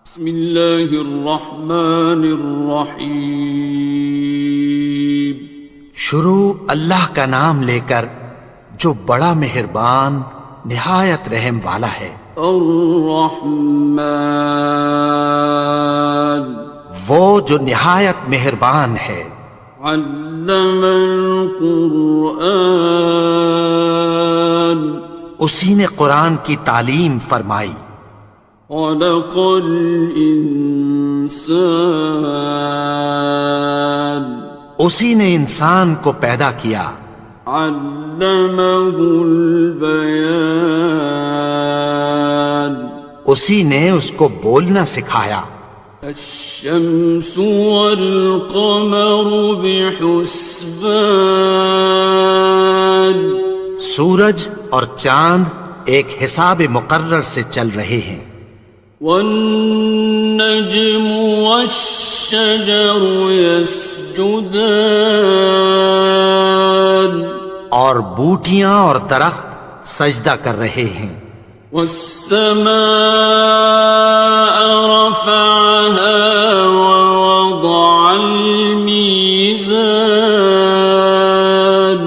بسم اللہ الرحمن الرحیم۔ شروع اللہ کا نام لے کر جو بڑا مہربان نہایت رحم والا ہے۔ الرحمن، وہ جو نہایت مہربان ہے۔ علم القرآن، اسی نے قرآن کی تعلیم فرمائی۔ خلق الانسان، اسی نے انسان کو پیدا کیا۔ علمہ البیان، اسی نے اس کو بولنا سکھایا۔ الشمس والقمر بحسبان، سورج اور چاند ایک حساب مقرر سے چل رہے ہیں۔ والنجم والشجر يسجدان، اور بوٹیاں اور درخت سجدہ کر رہے ہیں۔ والسماء رفعها ووضع الميزان،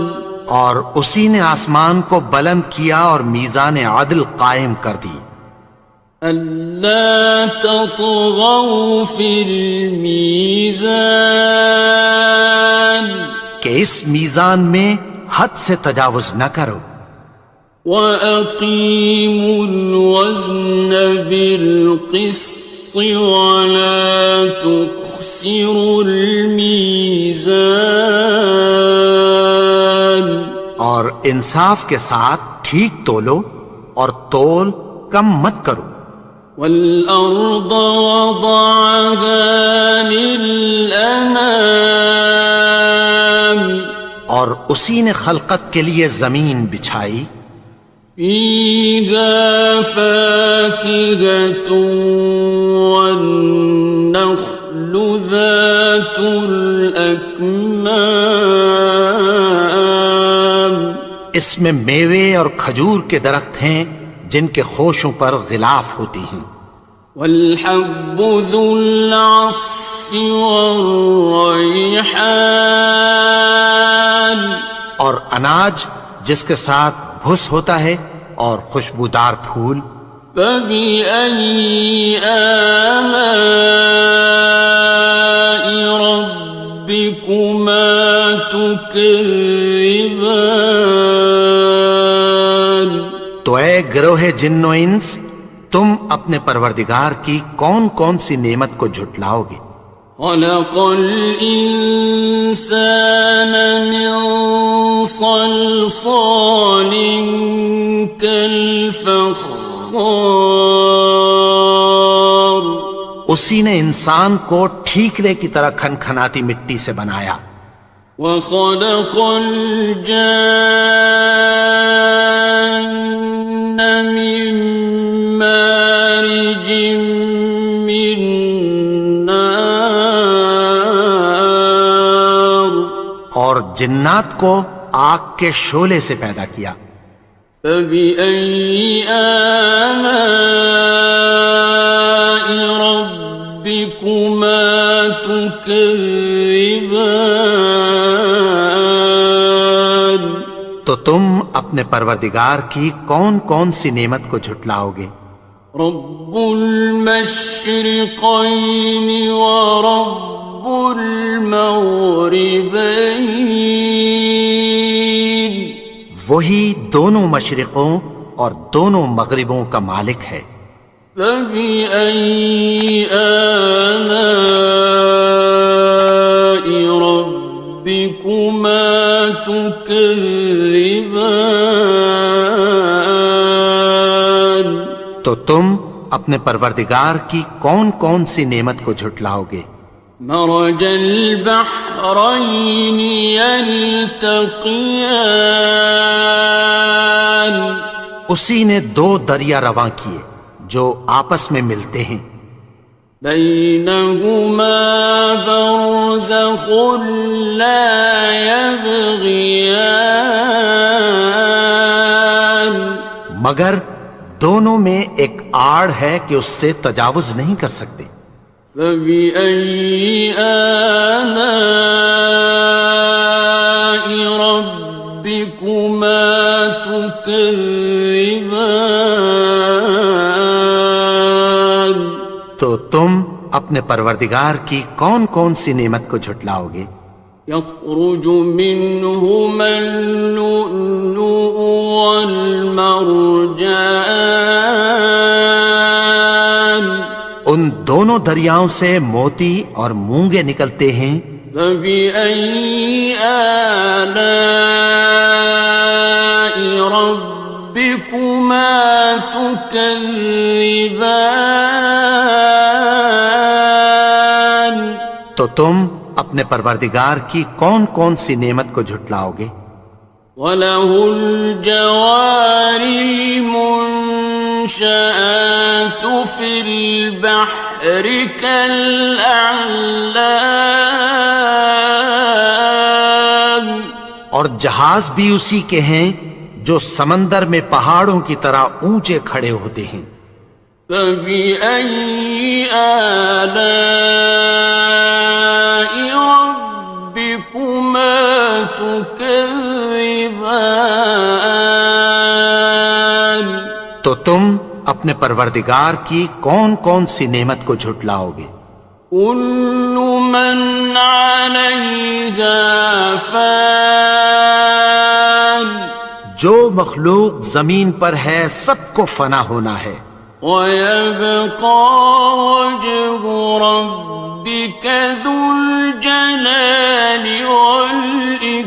اور اسی نے آسمان کو بلند کیا اور میزان عدل قائم کر دی۔ ألا تطغوا في الميزان، کہ اس میزان میں حد سے تجاوز نہ کرو۔ وَأَقِيمُوا الْوَزْنَ بِالْقِسْطِ وَلَا تُخْسِرُوا الْمِيزَانَ، اور انصاف کے ساتھ ٹھیک تولو اور تول کم مت کرو۔ وَالْأَرْضَ وَضَعَهَا لِلْأَنَامِ، اور اسی نے خلقت کے لیے زمین بچھائی۔ فِيهَا فَاكِهَةٌ وَالنَّخْلُ ذَاتُ الْأَكْمَامِ، اس میں میوے اور کھجور کے درخت ہیں جن کے خوشوں پر غلاف ہوتی ہیں۔ وَالْحَبُّ ذُو الْعَصْفِ وَالرَّيْحَانِ، اور اناج جس کے ساتھ بھس ہوتا ہے اور خوشبودار پھول۔ فَبِأَيِّ آلَاءِ رَبِّكُمَا تُكَذِّبَانِ، تو اے گروہ جن و انس، تم اپنے پروردگار کی کون کون سی نعمت کو جھٹلاؤ گے؟ خَلَقَ الْإِنسَانَ مِنْ صَلْصَالٍ كَالْفَخَّارِ، اسی نے انسان کو ٹھیکرے کی طرح کھنکھناتی مٹی سے بنایا۔ وَخَلَقَ الْجَانَّ مِن مَّارِجٍ مِّن نَّارٍ، اور جنات کو آگ کے شعلے سے پیدا کیا۔ فَبِأَيِّ آلَاءِ رَبِّكُمَا تُكَذِّبَانِ، تو تم اپنے پروردگار کی کون کون سی نعمت کو جھٹلاؤ گے؟ رب المشرقین ورب المغربین، وہی دونوں مشرقوں اور دونوں مغربوں کا مالک ہے۔ فَبِأَيِّ آلَاءِ رَبِّكُمَا تُكَذِّبَانِ، تو تم اپنے پروردگار کی کون کون سی نعمت کو جھٹلاؤ گے؟ مرج البحرین یلتقیان، اسی نے دو دریا رواں کیے جو آپس میں ملتے ہیں۔ بینہما برزخ لا یبغیان، مگر دونوں میں ایک آڑ ہے کہ اس سے تجاوز نہیں کر سکتے۔ فبأي آلاء ربكما تكذبان؟ تو تم اپنے پروردگار کی کون کون سی نعمت کو جھٹلاؤ گے؟ يخرج منهما اللؤلؤ والمرجان، ان دونوں دریاؤں سے موتی اور مونگے نکلتے ہیں۔ فبأي آلاء ربكما تكذبان؟ تو تم اپنے پروردگار کی کون کون سی نعمت کو جھٹلاؤ گے؟ وَلَهُ الْجَوَارِ الْمُنشَآتُ فِي الْبَحْرِ كَالْأَعْلَامِ، اور جہاز بھی اسی کے ہیں جو سمندر میں پہاڑوں کی طرح اونچے کھڑے ہوتے ہیں۔ فَبِأَيِّ آلَاءِ رَبِّكُمَا تُكَذِّبَانِ؟ تو تم اپنے پروردگار کی کون کون سی نعمت کو جھٹلاؤ گے؟ كُلُّ مَنْ عَلَيْهَا فَانٍ، جو مخلوق زمین پر ہے سب کو فنا ہونا ہے۔ وَيَبْقَى وَجْهُ رَبِّكَ ذُو الْجَلَالِ وَالْإِكْرَامِ،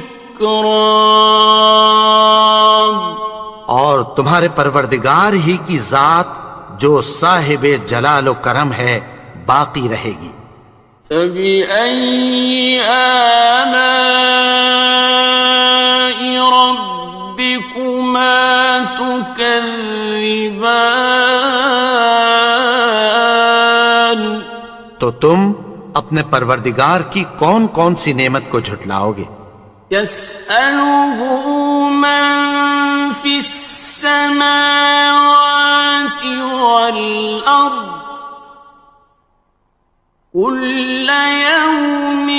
اور تمہارے پروردگار ہی کی ذات جو صاحب جلال و کرم ہے باقی رہے گی۔ فَبِأَيِّ آلَاءِ رَبِّكُمَا تُكَذِّبَانِ؟ تو تم اپنے پروردگار کی کون کون سی نعمت کو جھٹلاؤ گے؟ يَسْأَلُهُ مَن فِي السَّمَاوَاتِ وَالْأَرْضِ كُلَّ يَوْمٍ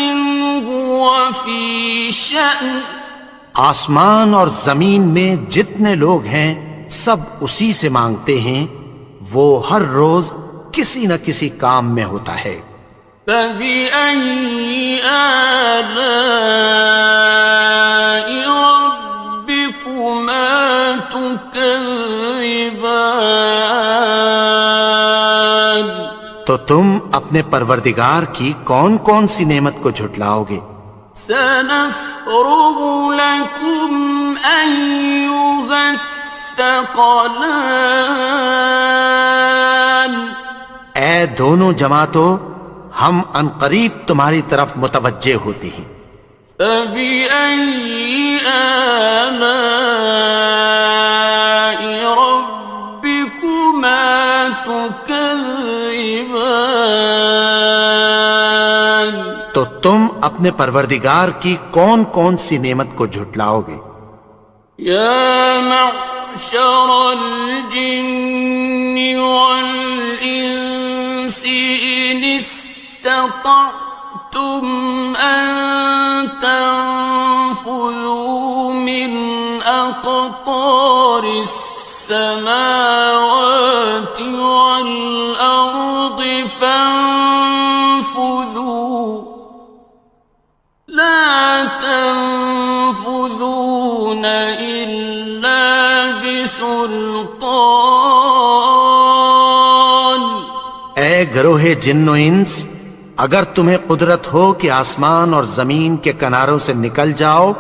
هُوَ فِي شَأْنٍ، آسمان اور زمین میں جتنے لوگ ہیں سب اسی سے مانگتے ہیں، وہ ہر روز کسی نہ کسی کام میں ہوتا ہے۔ فَبِأَيِّ آلَاءِ رَبِّكُمَا تُكَذِّبَانِ؟ تو تم اپنے پروردگار کی کون کون سی نعمت کو جھٹلاؤ گے؟ سَنَفْرُغُ لَكُمْ أَيُّهَ الثَّقَلَانِ، اے دونوں جماعتوں، ہم عنقریب تمہاری طرف متوجہ ہوتے ہیں۔ فَبِأَيِّ آلَاءِ رَبِّكُمَا تُكَذِّبَانِ؟ تو تم اپنے پروردگار کی کون کون سی نعمت کو جھٹلاؤ گے؟ يَا مَعْشَرَ الْجِنِّ وَالْإِنسِ إِنِ اسْتَطَعْتُمْ أَن تَنفُذُوا مِنْ أَقْطَارِ السَّمَاوَاتِ وَالْأَرْضِ فَانفُذُوا لَا تَنفُذُونَ إِلَّا بِسُلْطَانٍ۔ اے گروہ جن و انس، اگر تمہیں قدرت ہو کہ آسمان اور زمین کے کناروں سے نکل جاؤ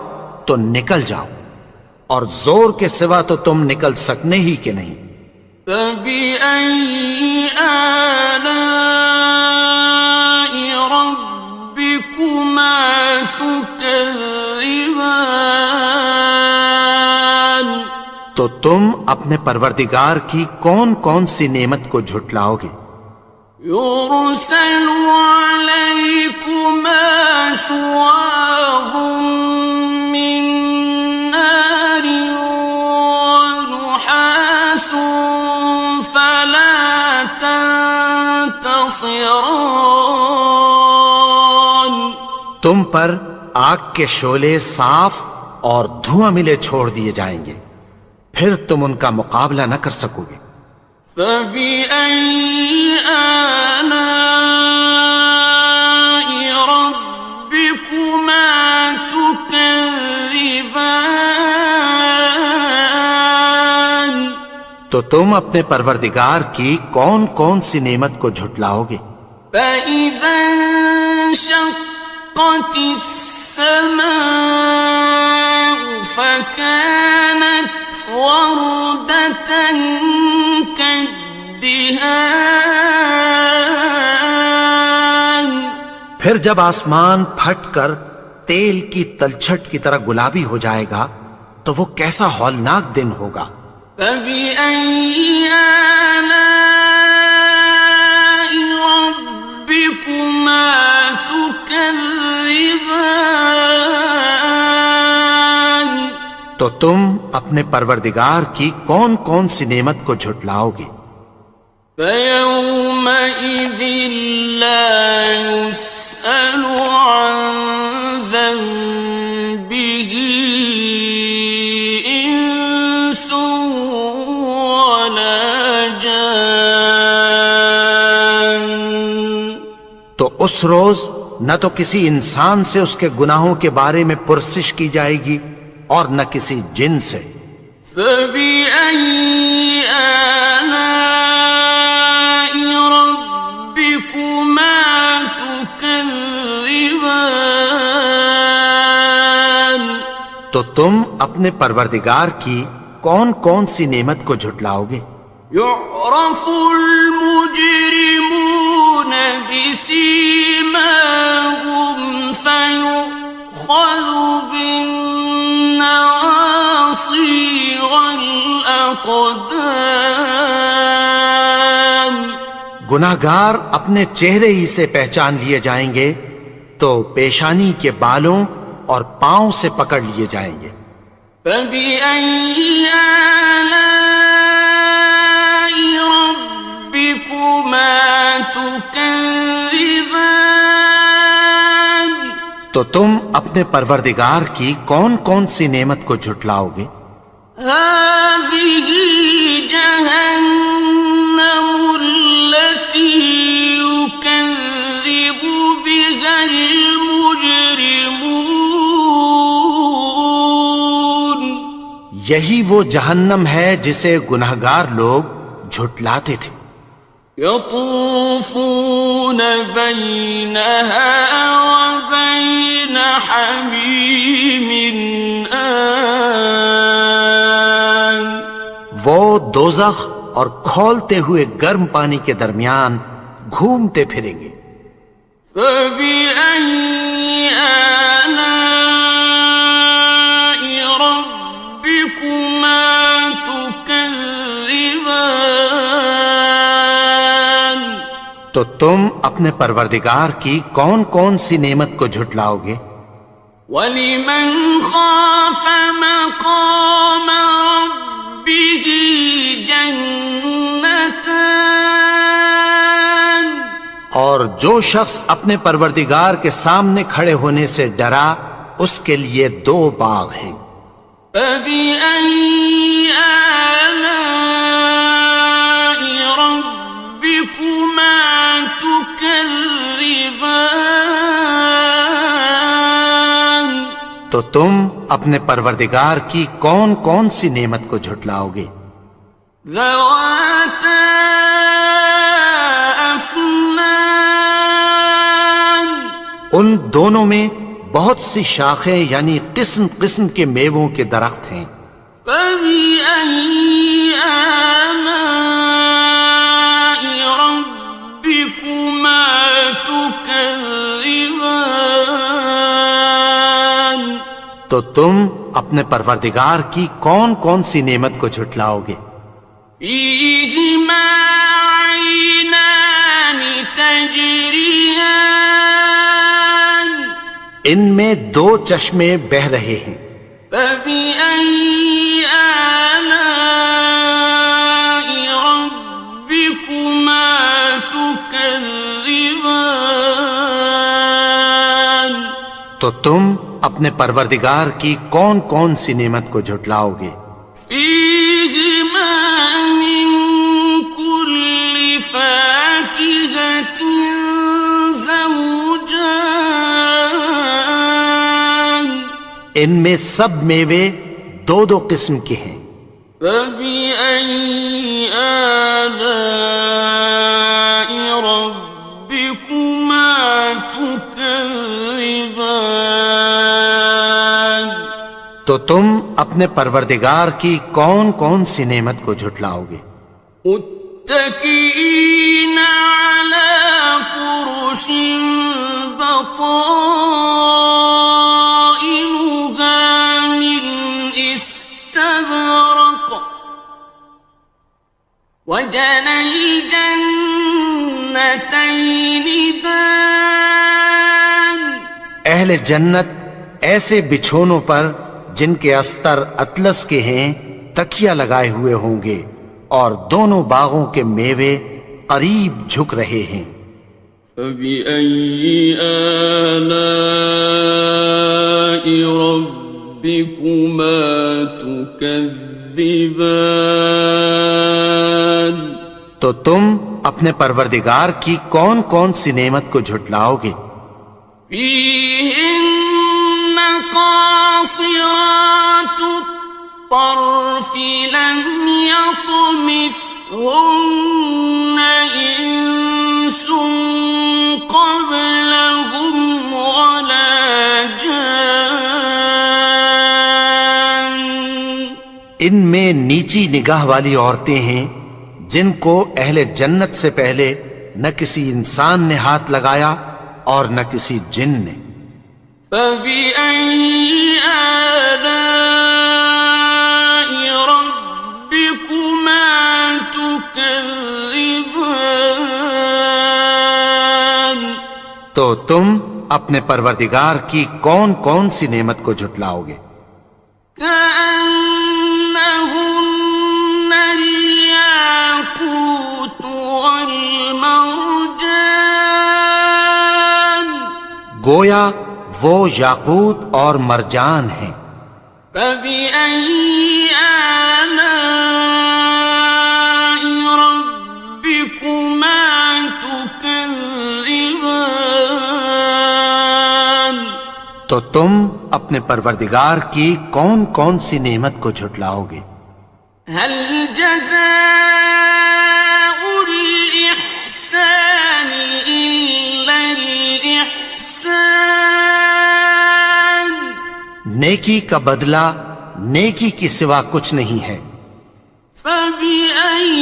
تو نکل جاؤ، اور زور کے سوا تو تم نکل سکنے ہی کہ نہیں۔ فَبِأَيِّ آلَاءِ رَبِّكُمَا تُكَذِّبَانِ؟ تو تم اپنے پروردگار کی کون کون سی نعمت کو جھٹلاؤ گے؟ يُرْسَلُ عَلَيْكُمَا شُوَاظٌ مِّن نَّارٍ وَنُحَاسٌ فَلَا ينتصران تم پر آگ کے شعلے صاف اور دھواں ملے چھوڑ دیے جائیں گے، پھر تم ان کا مقابلہ نہ کر سکو گے۔ فبأي آلاء ربكما تكذبان تو تم اپنے پروردگار کی کون کون سی نعمت کو جھٹلاؤ گے؟ فإذا انشقت السماء فكانت وردة كالدهان پھر جب آسمان پھٹ کر تیل کی تلچھٹ کی طرح گلابی ہو جائے گا تو وہ کیسا ہولناک دن ہوگا۔ فبأي آلاء ربكما تكذبان تو تم اپنے پروردگار کی کون کون سی نعمت کو جھٹلاؤ گے؟ فيومئذ لا يسأل عن ذنبه إنس ولا جان تو اس روز نہ تو کسی انسان سے اس کے گناہوں کے بارے میں پرسش کی جائے گی اور نہ کسی جن سے۔ فبأي آلاء ربكما تكذبان تو تم اپنے پروردگار کی کون کون سی نعمت کو جھٹلاؤ گے؟ يعرف المجرمون بسيماهم فيؤخذ بالنواصي والأقدام گناہگار اپنے چہرے ہی سے پہچان لیے جائیں گے تو پیشانی کے بالوں اور پاؤں سے پکڑ لیے جائیں گے۔ فبأي آلاء ربكما تكذبان تو تم اپنے پروردگار کی کون کون سی نعمت کو جھٹلاؤ گے؟ هذه جهنم التي يكذب بها المجرمون یہی وہ جہنم ہے جسے گناہگار لوگ جھٹلاتے تھے۔ يطوفون بينها وبين حميم آن وہ دوزخ اور کھولتے ہوئے گرم پانی کے درمیان گھومتے پھریں گے۔ فبأي آلاء ربكما تكذبان تو تم اپنے پروردگار کی کون کون سی نعمت کو جھٹلاؤ گے؟ وَلِمَنْ خَافَ مَقَامَ رَبِّهِ جَنَّتَانِ اور جو شخص اپنے پروردگار کے سامنے کھڑے ہونے سے ڈرا اس کے لیے دو باغ ہیں۔ فَبِأَيِّ آلَاءِ رَبِّكُمَا تُكَذِّبَانِ تو تم اپنے پروردگار کی کون کون سی نعمت کو جھٹلاؤ گے؟ ذَوَاتَا أَفْنَانٍ ان دونوں میں بہت سی شاخیں یعنی قسم قسم کے میووں کے درخت ہیں۔ فَبِأَيِّ آلَاءِ رَبِّكُمَا تُكَذِّبَانِ تو تم اپنے پروردگار کی کون کون سی نعمت کو جھٹلاؤ گے؟ فِيهِمَا عَيْنَانِ تَجْرِيَانِ ان میں دو چشمے بہہ رہے ہیں۔ فَبِأَيِّ آلَاءِ رَبِّكُمَا تُكَذِّبَانِ تكذبان تو تم اپنے پروردگار کی کون کون سی نعمت کو جھٹلاؤ گے؟ فيهما من كل فاكهة زوجان ان میں سب میوے دو دو قسم کے ہیں۔ فبأي آلاء ربكما تكذبان تو تم اپنے پروردگار کی کون کون سی نعمت کو جھٹلاؤ گے؟ متكئين على فرش بطائنها من استبرق وجنى الجنتين دان اہل جنت ایسے بچھونوں پر جن کے استر اطلس کے ہیں تکیہ لگائے ہوئے ہوں گے، اور دونوں باغوں کے میوے قریب جھک رہے ہیں۔ فبأي آلاء ربكما تكذبان تو تم اپنے پروردگار کی کون کون سی نعمت کو جھٹلاؤ گے؟ فيهن قاصرات الطرف لم يطمثهن إنس قبلهم ولا جان ان میں نیچی نگاہ والی عورتیں ہیں جن کو اہل جنت سے پہلے نہ کسی انسان نے ہاتھ لگایا اور نہ کسی جن نے۔ فبأي آلاء ربكما تكذبان تو تم اپنے پروردگار کی کون کون سی نعمت کو جھٹلاؤ گے؟ كأنهن الياقوت والمرجان گویا وہ یاقوت اور مرجان ہیں۔ فبأي آلاء ربكما تكذبان تو تم اپنے پروردگار کی کون کون سی نعمت کو جھٹلاؤ گے؟ هل جزاء الإحسان إلا الإحسان نیکی کا بدلہ نیکی کی سوا کچھ نہیں ہے۔ فبأي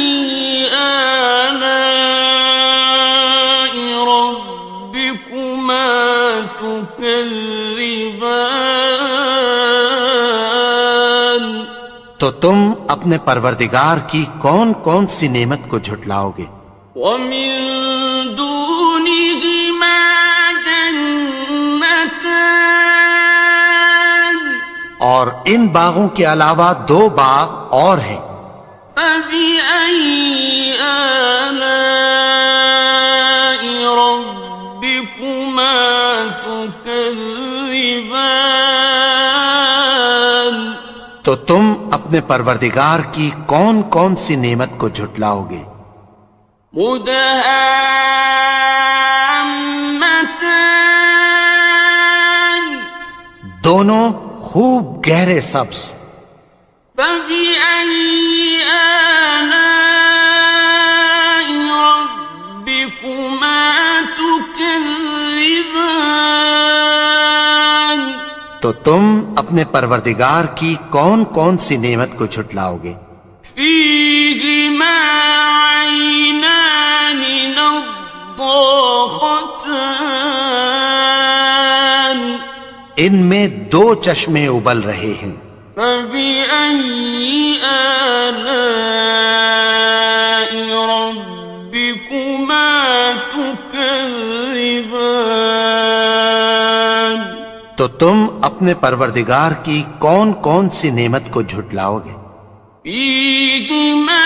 آلاء ربكما تكذبان تو تم اپنے پروردگار کی کون کون سی نعمت کو جھٹلاؤ گے؟ ومن دونهما جنتان اور ان باغوں کے علاوہ دو باغ اور ہیں۔ فبأي آلاء ربكما تكذبان تو تم اپنے پروردگار کی کون کون سی نعمت کو جھٹلاؤ گے؟ مدهامتان دونوں خوب گہرے سبز۔ فبأي آلاء ربكما تكذبان تو تم اپنے پروردگار کی کون کون سی نعمت کو جھٹلاؤ گے؟ فيهما عينان نضاختان ان میں دو چشمے ابل رہے ہیں۔ فبأي آلاء ربكما تكذبان تو تم اپنے پروردگار کی کون کون سی نعمت کو جھٹلاؤ گے؟ فيهما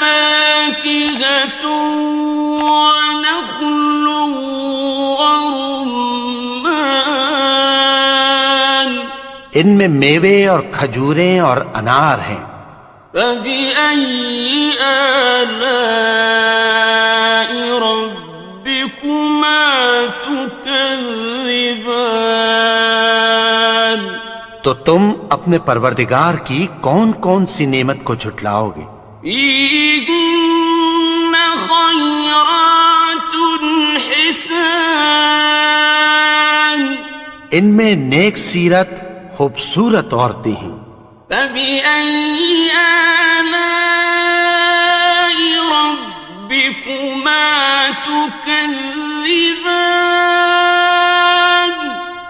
فاكهة ونخل ورمان ان میں میوے اور کھجوریں اور انار ہیں. فبأي آلاء ربكما تكذبان تو تم اپنے پروردگار کی کون کون سی نعمت کو جھٹلاؤ گے؟ فيهن خيرات حسان ان میں نیک سیرت خوبصورت عورتیں ہیں. فبأي آلاء ربكما تكذبان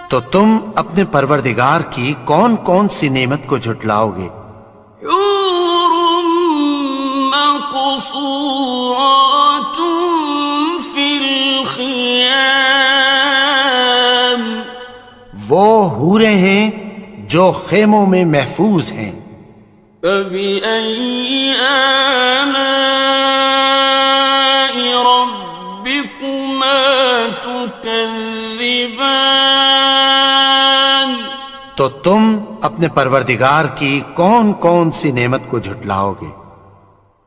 تو تم اپنے پروردگار کی کون کون سی نعمت کو جھٹلاؤ گے؟ حور مقصورات في الخيام وہ حوریں ہیں جو خیموں میں محفوظ ہیں. فبأي آلاء ربكما تكذبان تو تم اپنے پروردگار کی کون کون سی نعمت کو جھٹلاؤ گے؟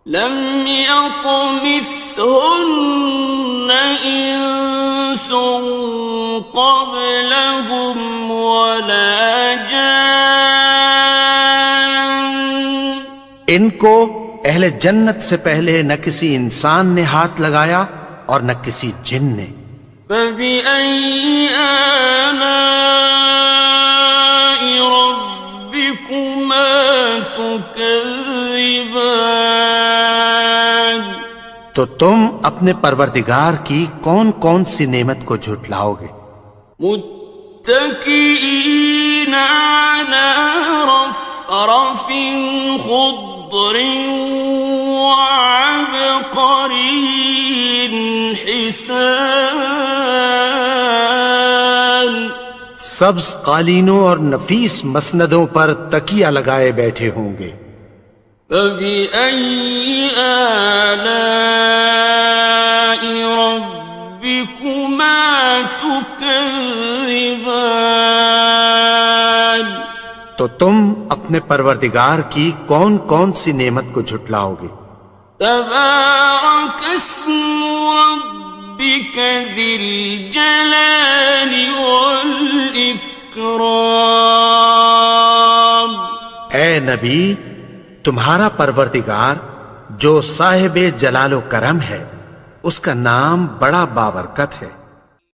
لم يطمثهن إنس قبلهم ولا جان ان کو اہل جنت سے پہلے نہ کسی انسان نے ہاتھ لگایا اور نہ کسی جن نے. فبأي آلاء ربكما تكذبان تو تم اپنے پروردگار کی کون کون سی نعمت کو جھٹلاؤ گے؟ متكئين على رفرف خضر وعبقري حسان سبز قالینوں اور نفیس مسندوں پر تکیہ لگائے بیٹھے ہوں گے. فبأي آلاء ربكما تكذبان تو تم اپنے پروردگار کی کون کون سی نعمت کو جھٹلاؤ گے؟ تبارك اسم ربك ذي الجلال والإكرام اے نبی، تمہارا پروردگار جو صاحب جلال و کرم ہے، اس کا نام بڑا بابرکت ہے.